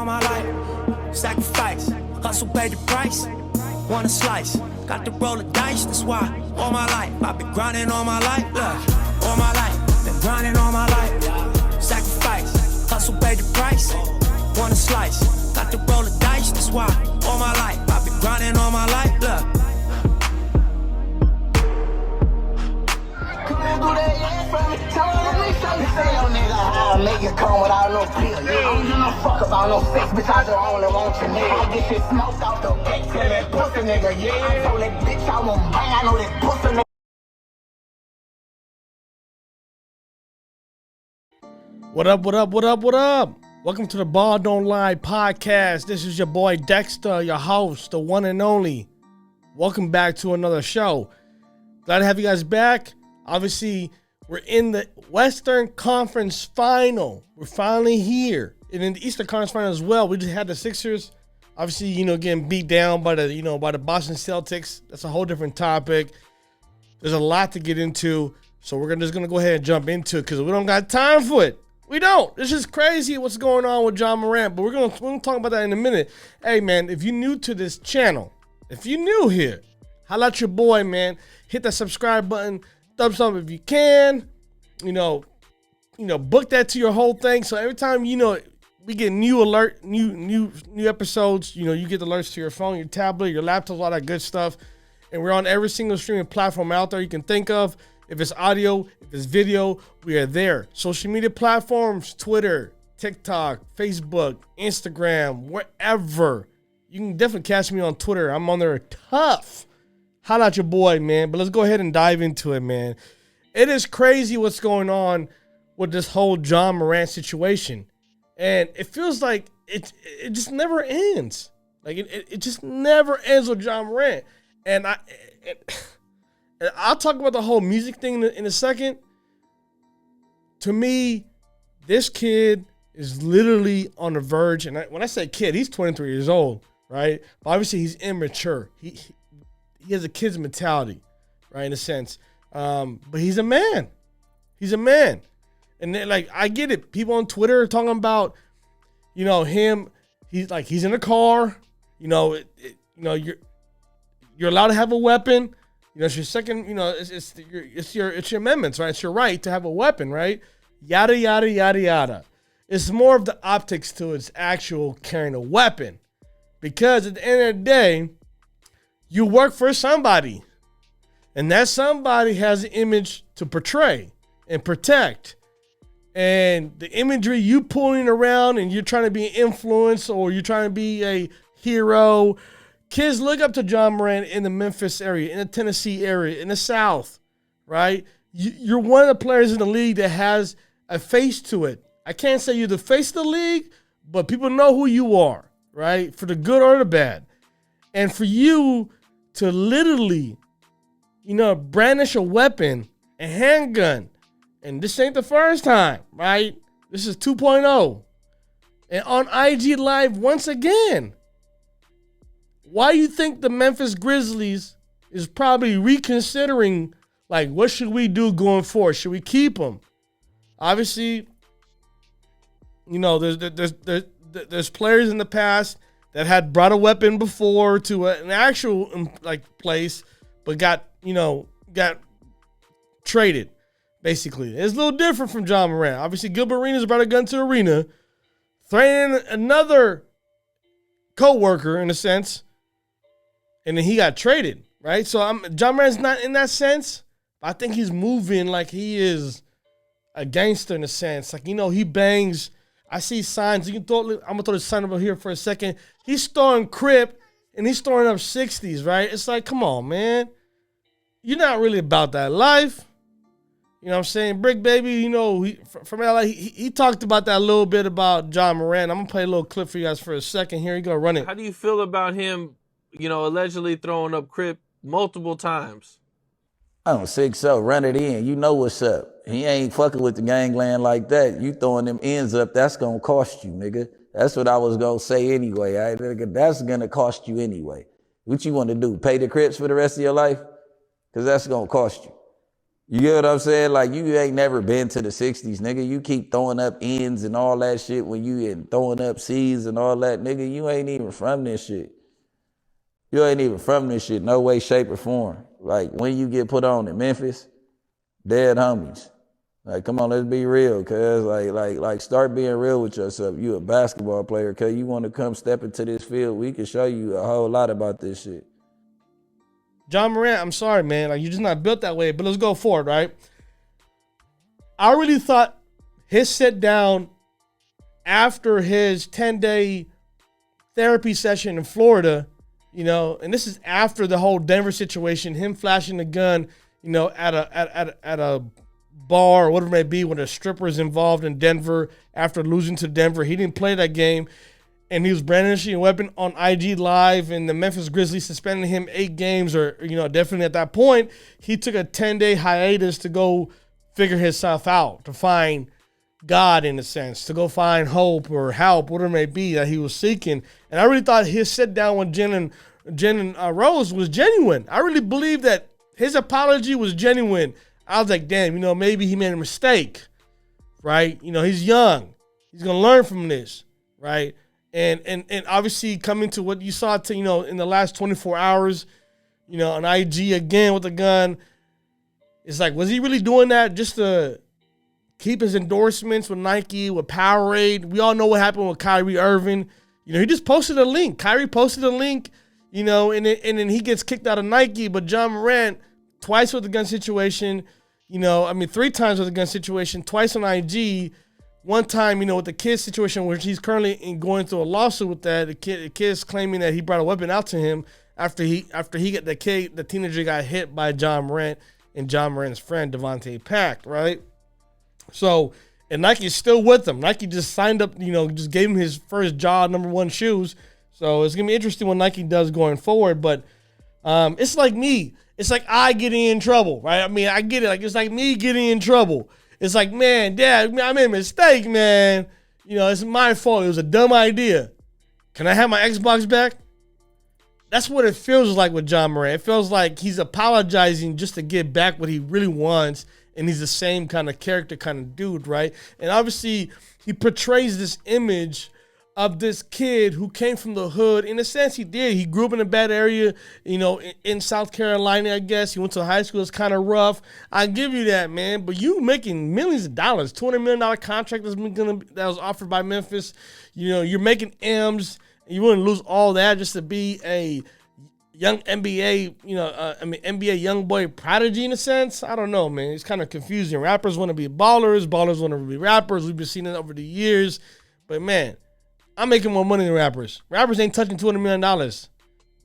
All my life, sacrifice, hustle paid the price, want a slice, got to roll the dice, that's why all my life, I've been grinding all my life, look, all my life, been grinding all my life, sacrifice, hustle paid the price, want a slice, got to roll the dice, that's why all my life, I've been grinding all my life, look. Make it come without no fear. I don't give no fuck about no sex, bitch. I just only want your nigga. I get shit smoked out the back to that pussy nigga. Yeah, I told that bitch I won't bang. I know that pussy nigga. What up, what up, what up, what up? Welcome to the Ball Dnt Lie podcast. This is your boy Dexter, your host, the one and only. Welcome back to another show. Glad to have you guys back. Obviously, we're in the Western Conference Final. We're finally here. And in the Eastern Conference Final as well. We just had the Sixers, obviously, getting beat down by the Boston Celtics. That's a whole different topic. There's a lot to get into. So we're just going to go ahead and jump into it because we don't got time for it. We don't. It's just crazy what's going on with John Morant. But we're going to talk about that in a minute. Hey, man, if you're new to this channel, if you're new here, holla at your boy, man. Hit that subscribe button. Thumbs up if you can, book that to your whole thing. So every time, we get new episodes, you get alerts to your phone, your tablet, your laptop, all that good stuff. And we're on every single streaming platform out there you can think of. If it's audio, if it's video, we are there. Social media platforms, Twitter, TikTok, Facebook, Instagram, wherever. You can definitely catch me on Twitter. I'm on there tough. Holla at your boy, man. But let's go ahead and dive into it, man. It is crazy what's going on with this whole John Morant situation. And it feels like it just never ends. Like it just never ends with John Morant. And I'll talk about the whole music thing in a second. To me, this kid is literally on the verge. And when I say kid, he's 23 years old, right? But obviously, he's immature. He has a kid's mentality, right, in a sense. But he's a man. He's a man. And then, I get it. People on Twitter are talking about, him. He's in a car. You're allowed to have a weapon. It's your second. It's your amendments, right? It's your right to have a weapon, right? Yada yada yada yada. It's more of the optics to its actual carrying a weapon, because at the end of the day, you work for somebody, and that somebody has an image to portray and protect. And the imagery you pulling around and you're trying to be an influence or you're trying to be a hero. Kids look up to John Morant in the Memphis area, in the Tennessee area, in the South, right? You're one of the players in the league that has a face to it. I can't say you're the face of the league, but people know who you are, right? For the good or the bad. And for you to literally, brandish a weapon, a handgun, and this ain't the first time, right? This is 2.0. And on IG Live once again. Why you think the Memphis Grizzlies is probably reconsidering, what should we do going forward? Should we keep him? Obviously, there's players in the past that had brought a weapon before to an actual place, but got traded, basically. It's a little different from John Morant. Obviously, Gilbert Arenas brought a gun to the arena, threatening another co-worker in a sense, and then he got traded, right? So John Morant's not in that sense. I think he's moving like he is a gangster in a sense. He bangs. I see signs. I'm going to throw the sign over here for a second. He's storing Crip, and he's storing up 60s, right? It's like, come on, man. You're not really about that life. You know what I'm saying? Brick Baby, from LA, he talked about that a little bit about John Morant. I'm going to play a little clip for you guys for a second. Here you go. Run it. How do you feel about him, allegedly throwing up Crip multiple times? I don't think so. Run it in. You know what's up. He ain't fucking with the gangland like that. You throwing them ends up, that's going to cost you, nigga. That's what I was going to say anyway. That's going to cost you anyway. What you want to do? Pay the Crips for the rest of your life? Because that's going to cost you. You get what I'm saying? Like, you ain't never been to the 60s, nigga. You keep throwing up ends and all that shit when you and throwing up C's and all that, nigga. You ain't even from this shit. You ain't even from this shit, no way, shape, or form. Like, when you get put on in Memphis, dead homies. Like, come on, let's be real, cuz. Like, start being real with yourself. You a basketball player, cuz. You want to come step into this field, we can show you a whole lot about this shit. John Morant, I'm sorry, man. Like, you're just not built that way. But let's go forward, right? I really thought his sit down after his 10-day therapy session in Florida, you know, and this is after the whole Denver situation, him flashing the gun, you know, at a bar or whatever it may be when a stripper is involved in Denver after losing to Denver. He didn't play that game. And he was brandishing a weapon on IG Live, and the Memphis Grizzlies suspended him 8 games, or, you know, definitely at that point, he took a 10-day hiatus to go figure himself out, to find God in a sense, to go find hope or help, whatever it may be that he was seeking. And I really thought his sit down with Jen and Rose was genuine. I really believe that his apology was genuine. I was like, damn, you know, maybe he made a mistake, right? You know, he's young. He's going to learn from this, right? And obviously coming to what you saw to, you know, in the last 24 hours, you know, on IG again with the gun, it's like, was he really doing that just to keep his endorsements with Nike, with Powerade? We all know what happened with Kyrie Irving. You know, he just posted a link. Kyrie posted a link, you know, and then he gets kicked out of Nike. But John Morant, twice with the gun situation, you know, I mean, 3 times with the gun situation, twice on IG. One time, you know, with the kid situation, which he's currently going through a lawsuit with that. The kid's claiming that he brought a weapon out to him after the teenager got hit by John Morant and John Morant's friend Devontae Pack, right? So, and Nike's still with him. Nike just signed up, you know, just gave him his first job, #1 shoes. So it's gonna be interesting what Nike does going forward. But it's like me. It's like I getting in trouble, right? I mean, I get it. Like, it's like me getting in trouble. It's like, man, Dad, I made a mistake, man. You know, it's my fault. It was a dumb idea. Can I have my Xbox back? That's what it feels like with John Morant. It feels like he's apologizing just to get back what he really wants, and he's the same kind of character, kind of dude, right? And obviously, he portrays this image of this kid who came from the hood. In a sense, he did. He grew up in a bad area, you know, in South Carolina, I guess. He went to high school. It's kind of rough. I give you that, man. But you making millions of dollars, $200 million contract that was offered by Memphis. You know, you're making M's. And you wouldn't lose all that just to be a young NBA, you know, NBA young boy prodigy in a sense. I don't know, man. It's kind of confusing. Rappers want to be ballers. Ballers want to be rappers. We've been seeing it over the years. But, man, I'm making more money than rappers. Rappers ain't touching $200 million.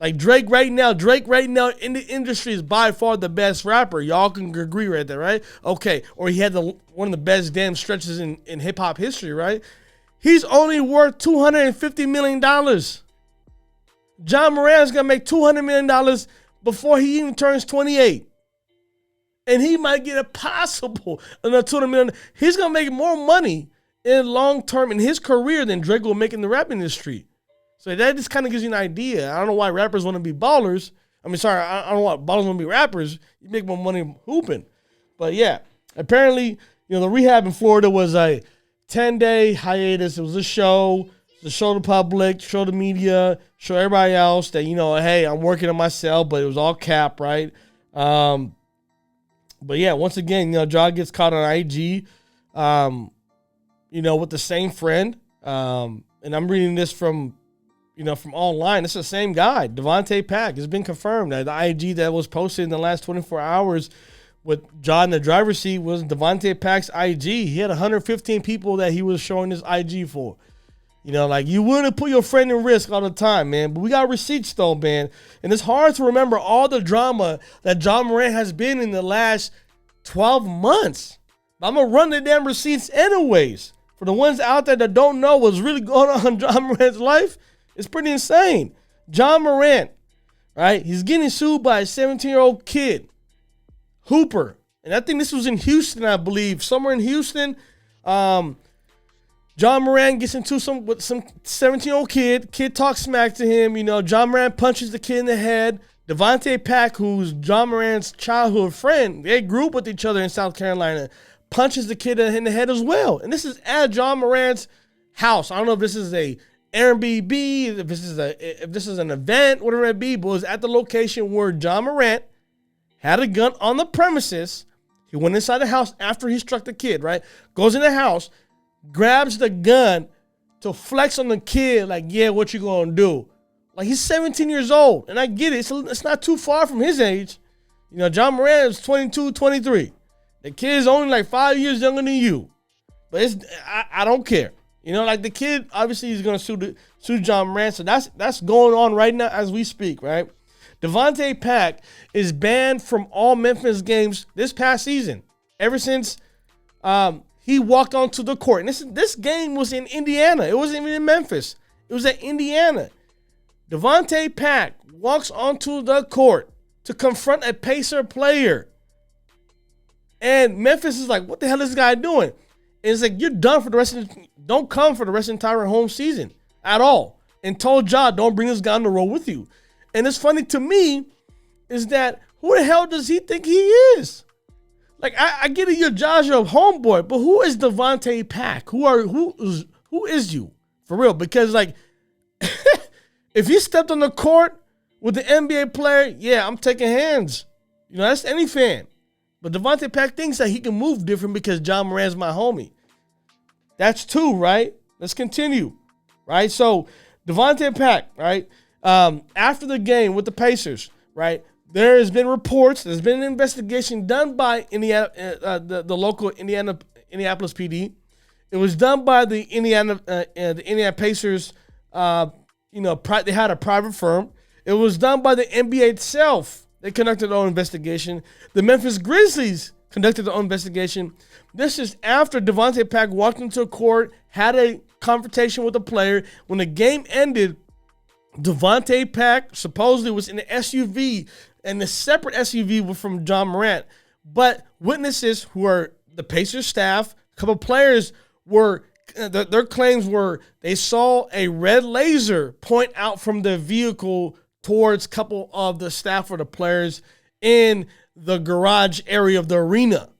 Like Drake right now in the industry is by far the best rapper. Y'all can agree right there, right? Okay. Or he had one of the best damn stretches in hip hop history, right? He's only worth $250 million. John Morant's gonna make $200 million before he even turns 28. And he might get a possible another $200 million. He's gonna make more money in long term in his career than Drake will make in the rap industry. So that just kind of gives you an idea. I don't know why rappers want to be ballers. I don't know why ballers want to be rappers. You make more money hooping. But yeah, apparently, you know, the Rehab in Florida was a 10-day hiatus. It was a show to show the public, show the media, show everybody else that, you know, hey, I'm working on myself, but it was all cap, right? But yeah, once again, you know, John gets caught on IG. You know, with the same friend. And I'm reading this from, you know, from online. It's the same guy, Devontae Pack. It's been confirmed that the IG that was posted in the last 24 hours with John in the driver's seat was Devontae Pack's IG. He had 115 people that he was showing his IG for. You know, like, you wouldn't put your friend in risk all the time, man. But we got receipts, though, man. And it's hard to remember all the drama that John Morant has been in the last 12 months. But I'm going to run the damn receipts anyways. For the ones out there that don't know what's really going on in John Morant's life, it's pretty insane. John Morant, right? He's getting sued by a 17-year-old kid, Hooper. And I think this was in Houston, I believe. Somewhere in Houston, John Morant gets into with some 17-year-old kid. Kid talks smack to him. You know, John Morant punches the kid in the head. Devontae Pack, who's John Morant's childhood friend, they grew up with each other in South Carolina, punches the kid in the head as well. And this is at John Morant's house. I don't know if this is a Airbnb, if this is an event, whatever it be, but it was at the location where John Morant had a gun on the premises. He went inside the house after he struck the kid, right? Goes in the house, grabs the gun to flex on the kid, like, yeah, what you gonna do? Like, he's 17 years old, and I get it. It's not too far from his age. You know, John Morant is 22, 23. The kid is only like 5 years younger than you. But I don't care. You know, like, the kid, obviously, he's going to sue John Morant. So that's going on right now as we speak, right? Devontae Pack is banned from all Memphis games this past season, ever since he walked onto the court. And this game was in Indiana. It wasn't even in Memphis. It was at Indiana. Devontae Pack walks onto the court to confront a Pacer player. And Memphis is like, what the hell is this guy doing? And it's like, you're done for the rest of don't come for the rest of the entire home season at all. And told Ja, don't bring this guy on the road with you. And it's funny to me is that who the hell does he think he is? Like, I get it, you're Ja's your homeboy, but who is Devontae Pack? Who is you? For real. Because, like, if he stepped on the court with the NBA player, yeah, I'm taking hands. You know, that's any fan. But Devontae Pack thinks that he can move different because John Morant's my homie. That's two, right? Let's continue, right? So, Devontae Pack, right? After the game with the Pacers, right? There has been reports. There's been an investigation done by Indiana, the local Indianapolis PD. It was done by the Indiana Pacers. They had a private firm. It was done by the NBA itself. They conducted their own investigation. The Memphis Grizzlies conducted their own investigation. This is after Devontae Pack walked into a court, had a confrontation with a player. When the game ended, Devontae Pack supposedly was in an SUV, and the separate SUV was from John Morant. But witnesses who are the Pacers staff, a couple players their claims were they saw a red laser point out from the vehicle towards a couple of the staff or the players in the garage area of the arena.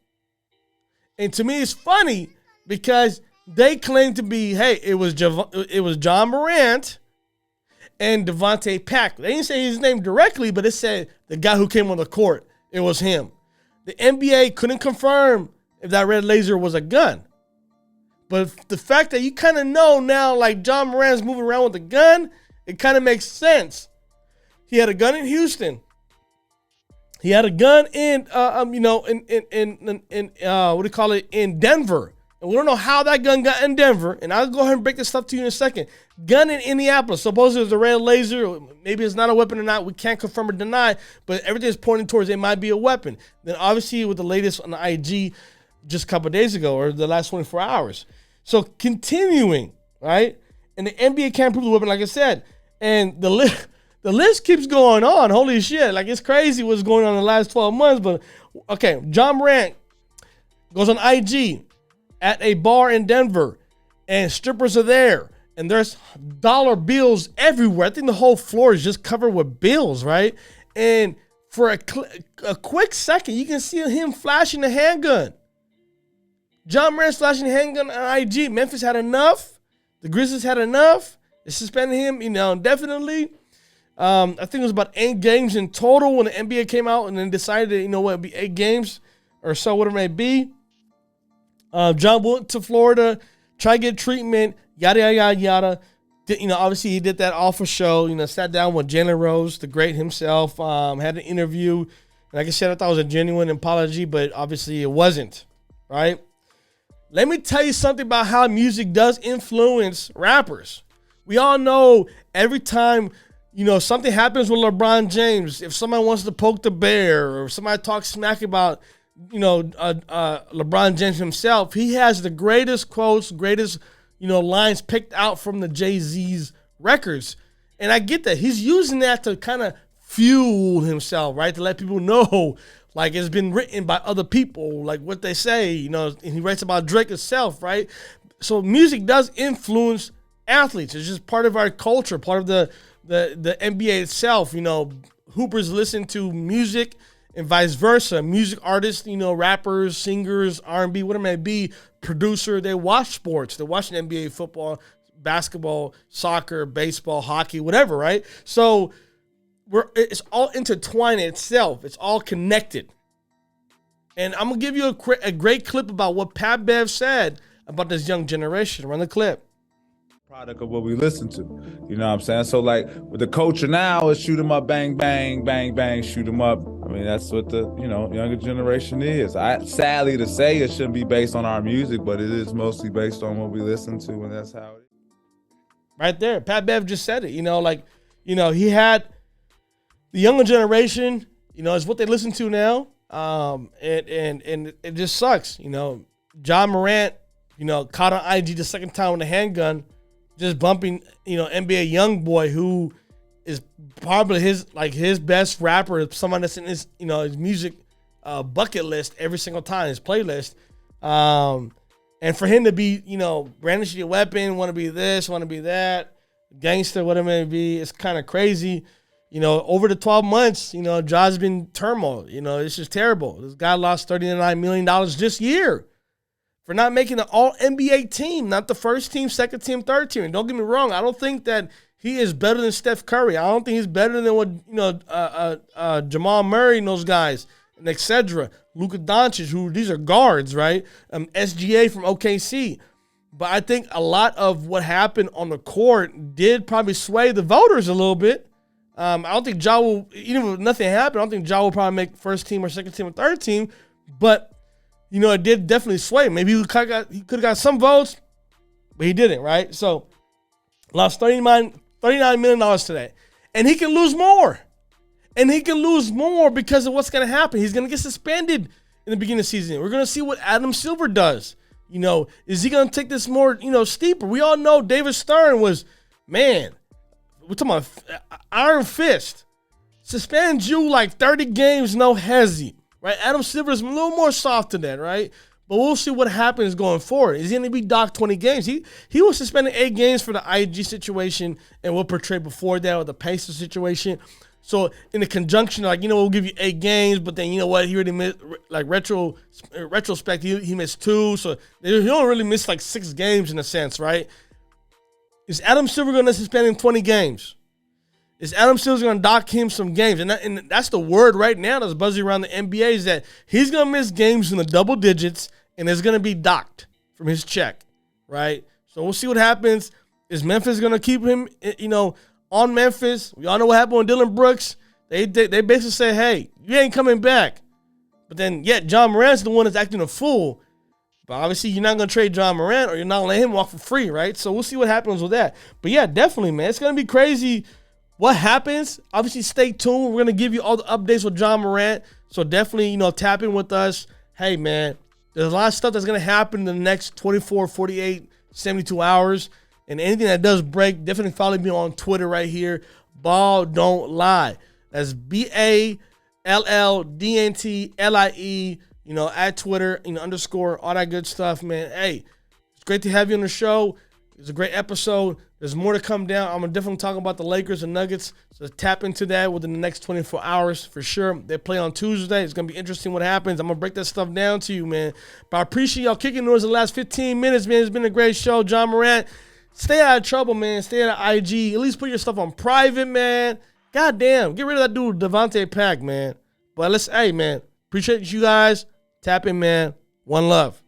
And to me, it's funny because they claim to be, hey, it was John Morant and Devontae Pack. They didn't say his name directly, but it said the guy who came on the court. It was him. The NBA couldn't confirm if that red laser was a gun. But the fact that you kind of know now, like John Morant's moving around with a gun, it kind of makes sense. He had a gun in Houston. He had a gun in Denver. And we don't know how that gun got in Denver. And I'll go ahead and break this stuff to you in a second. Gun in Indianapolis. Supposedly it was a red laser. Maybe it's not a weapon or not. We can't confirm or deny. But everything is pointing towards it might be a weapon. Then obviously with the latest on the IG just a couple of days ago or the last 24 hours. So continuing, right? And the NBA can't prove the weapon, like I said. And the list keeps going on. Holy shit. Like, it's crazy what's going on in the last 12 months. But, okay, John Morant goes on IG at a bar in Denver, and strippers are there. And there's dollar bills everywhere. I think the whole floor is just covered with bills, right? And for a quick second, you can see him flashing the handgun. John Morant's flashing the handgun on IG. Memphis had enough. The Grizzlies had enough. They suspended him, indefinitely. I think it was about 8 games in total when the NBA came out and then decided, it'd be 8 games or so, whatever it may be. John went to Florida, tried to get treatment, yada, yada, yada. Obviously he did that awful show, sat down with Jalen Rose, the great himself, had an interview. And like I said, I thought it was a genuine apology, but obviously it wasn't, right? Let me tell you something about how music does influence rappers. We all know every time, something happens with LeBron James, if somebody wants to poke the bear or if somebody talks smack about, LeBron James himself, he has the greatest quotes, greatest, lines picked out from the Jay-Z's records. And I get that. He's using that to kind of fuel himself, right? To let people know, like, it's been written by other people, like what they say, and he writes about Drake himself, right? So music does influence athletes. It's just part of our culture, part of the NBA itself, hoopers listen to music and vice versa. Music artists, rappers, singers, R&B, whatever it may be, producer, they watch sports. They're watching NBA football, basketball, soccer, baseball, hockey, whatever, right? So it's all intertwined in itself. It's all connected. And I'm going to give you a great clip about what Pat Bev said about this young generation. Run the clip. Product of what we listen to. You know what I'm saying? So like with the culture now is shoot 'em up, bang, bang, bang, bang, shoot 'em up. I mean, that's what the, younger generation is. Sadly to say it shouldn't be based on our music, but it is mostly based on what we listen to, and that's how it is. Right there. Pat Bev just said it. He had the younger generation, is what they listen to now. And it just sucks. John Morant, caught on IG the second time with a handgun, just bumping, NBA young boy who is probably his best rapper, someone that's in his, his music bucket list every single time, his playlist. And for him to be, brandishing a weapon, want to be this, want to be that, gangster, whatever it may be, it's kind of crazy. Over the 12 months, Ja's been turmoil. It's just terrible. This guy lost $39 million this year for not making the All-NBA team, not the first team, second team, third team. And don't get me wrong, I don't think that he is better than Steph Curry. I don't think he's better than what, Jamal Murray and those guys, and et cetera. Luka Doncic, who these are guards, right? SGA from OKC. But I think a lot of what happened on the court did probably sway the voters a little bit. I don't think Ja will, even if nothing happened, I don't think Ja will probably make first team or second team or third team. But, it did definitely sway. Maybe he could have got some votes, but he didn't, right? So, lost $39 million today. And he can lose more. And he can lose more because of what's going to happen. He's going to get suspended in the beginning of the season. We're going to see what Adam Silver does. Is he going to take this more, steeper? We all know David Stern was, man, we're talking about iron fist. Suspend you like 30 games, no hezzy, right? Adam Silver is a little more soft to that, right? But we'll see what happens going forward. Is he going to be docked 20 games? He was suspended 8 games for the IG situation and what portrayed before that with the Pacers situation. So in the conjunction, we'll give you 8 games, but then you know what? He already missed, retrospect, he missed 2. So he don't really miss 6 games in a sense, right? Is Adam Silver going to suspend him 20 games? Is Adam Silver going to dock him some games? And that's the word right now that's buzzing around the NBA is that he's going to miss games in the double digits and it's going to be docked from his check, right? So we'll see what happens. Is Memphis going to keep him, on Memphis? We all know what happened with Dylan Brooks. They basically say, hey, you ain't coming back. But then yet John Morant's the one that's acting a fool. But obviously, you're not going to trade John Morant or you're not going to let him walk for free, right? So we'll see what happens with that. But yeah, definitely, man. It's going to be crazy what happens. Obviously, stay tuned. We're going to give you all the updates with John Morant. So definitely, tap in with us. Hey, man, there's a lot of stuff that's going to happen in the next 24, 48, 72 hours. And anything that does break, definitely follow me on Twitter right here. Ball Don't Lie. That's BALLDNTLIE. At Twitter, underscore, all that good stuff, man. Hey, it's great to have you on the show. It's a great episode. There's more to come down. I'm going to definitely talk about the Lakers and Nuggets. So tap into that within the next 24 hours for sure. They play on Tuesday. It's going to be interesting what happens. I'm going to break that stuff down to you, man. But I appreciate y'all kicking noise the last 15 minutes, man. It's been a great show. John Morant, stay out of trouble, man. Stay out of IG. At least put your stuff on private, man. God damn. Get rid of that dude, Devontae Pack, man. But hey, man. Appreciate you guys. Tap in, man. One love.